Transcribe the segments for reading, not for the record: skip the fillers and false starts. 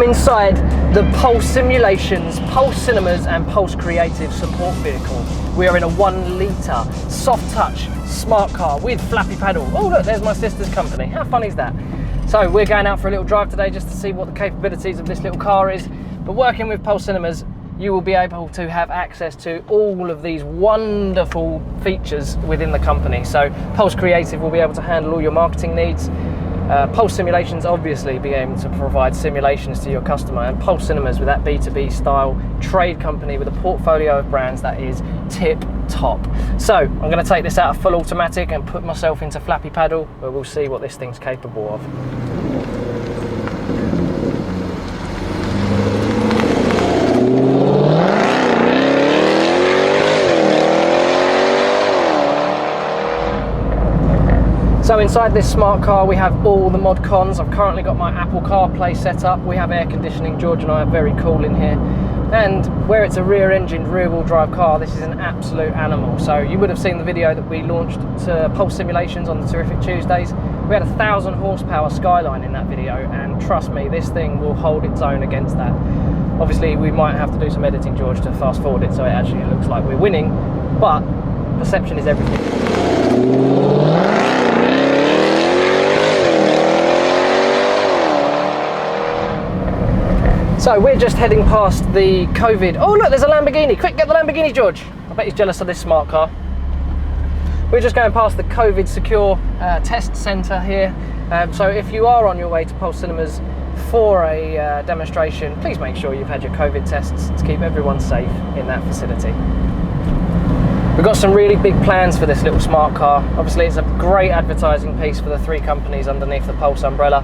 inside the Pulse Simulations, Pulse Cinemas and Pulse Creative support vehicle. We are in a 1 litre soft touch smart car with flappy paddle. Oh look, there's my sister's company. How fun is that? So we're going out for a little drive today just to see what the capabilities of this little car is. But working with Pulse Cinemas, you will be able to have access to all of these wonderful features within the company. So Pulse Creative will be able to handle all your marketing needs. Pulse Simulations obviously be able to provide simulations to your customer, and Pulse Cinemas with that B2B style trade company with a portfolio of brands that is tip top. So I'm going to take this out of full automatic and put myself into flappy paddle, where we'll see what this thing's capable of. So inside this smart car we have all the mod cons. I've currently got my Apple CarPlay set up. We have air conditioning. George and I are very cool in here. And where it's a rear-engined, rear-wheel drive car, this is an absolute animal. So you would have seen the video that we launched to Pulse Simulations on the Terrific Tuesdays. We had 1,000 horsepower Skyline in that video, and trust me, this thing will hold its own against that. Obviously we might have to do some editing, George, to fast forward it so it actually looks like we're winning, but perception is everything. So we're just heading past the COVID. Oh look, there's a Lamborghini. Quick, get the Lamborghini, George. I bet he's jealous of this smart car. We're just going past the COVID secure test centre here. So if you are on your way to Pulse Cinemas for a demonstration, please make sure you've had your COVID tests to keep everyone safe in that facility. We've got some really big plans for this little smart car. Obviously it's a great advertising piece for the 3 companies underneath the Pulse umbrella.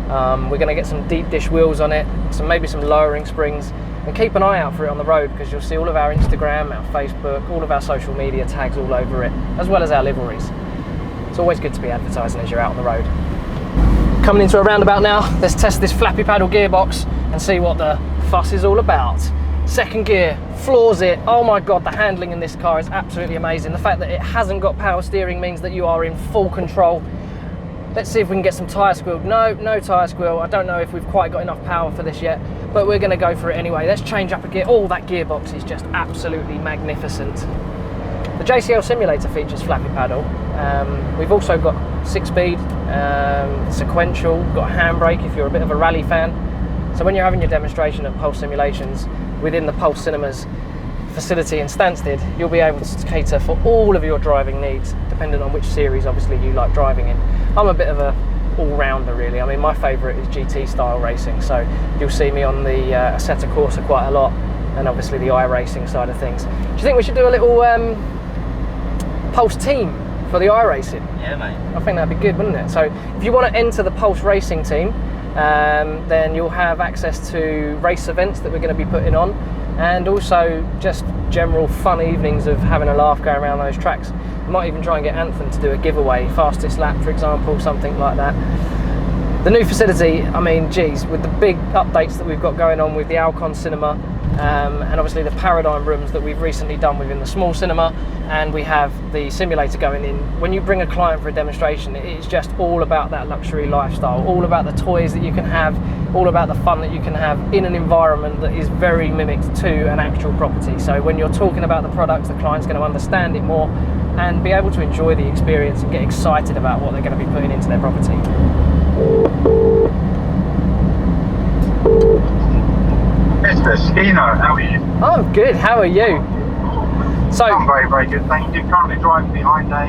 We're going to get some deep dish wheels on it, maybe some lowering springs, and keep an eye out for it on the road, because you'll see all of our Instagram, our Facebook, all of our social media tags all over it, as well as our liveries. It's always good to be advertising as you're out on the road. Coming into a roundabout now, let's test this flappy paddle gearbox and see what the fuss is all about. Second gear, floors it. Oh my god, the handling in this car is absolutely amazing. The fact that it hasn't got power steering means that you are in full control. Let's see if we can get some tyre squeal. No tyre squeal. I don't know if we've quite got enough power for this yet, but we're going to go for it anyway. Let's change up a gear. Oh, that gearbox is just absolutely magnificent. The JCL simulator features flappy paddle. We've also got 6-speed, sequential, got a handbrake if you're a bit of a rally fan. So when you're having your demonstration at Pulse Simulations within the Pulse Cinemas facility in Stansted, you'll be able to cater for all of your driving needs, depending on which series obviously you like driving in. I'm a bit of a all-rounder really. I mean, my favourite is GT style racing, so you'll see me on the Assetto Corsa quite a lot, and obviously the iRacing side of things. Do you think we should do a little Pulse team for the iRacing? Yeah, mate. I think that'd be good, wouldn't it? So if you want to enter the Pulse racing team, then you'll have access to race events that we're going to be putting on, and also just general fun evenings of having a laugh going around those tracks. We might even try and get Anthem to do a giveaway, fastest lap for example, something like that. The new facility, I mean, geez, with the big updates that we've got going on with the Alcon Cinema, and obviously the Paradigm rooms that we've recently done within the small cinema, and we have the simulator going in. When you bring a client for a demonstration, it's just all about that luxury lifestyle, all about the toys that you can have, all about the fun that you can have in an environment that is very mimicked to an actual property. So when you're talking about the products, the client's going to understand it more and be able to enjoy the experience and get excited about what they're going to be putting into their property. Mr. Skino, how are you? I'm good, how are you? So, I'm very, very good, thank you. Currently driving behind a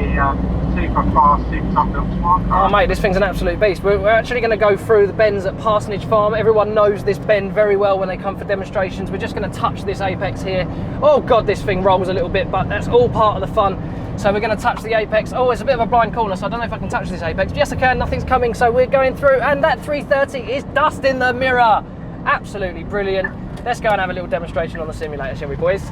super fast, super tough little smart car. Oh mate, this thing's an absolute beast. We're actually going to go through the bends at Parsonage Farm. Everyone knows this bend very well when they come for demonstrations. We're just going to touch this apex here. Oh god, this thing rolls a little bit, but that's all part of the fun. So we're going to touch the apex. Oh, it's a bit of a blind corner, so I don't know if I can touch this apex. Yes I can, nothing's coming, so we're going through, and that 330 is dust in the mirror. Absolutely brilliant. Let's go and have a little demonstration on the simulator, shall we, boys?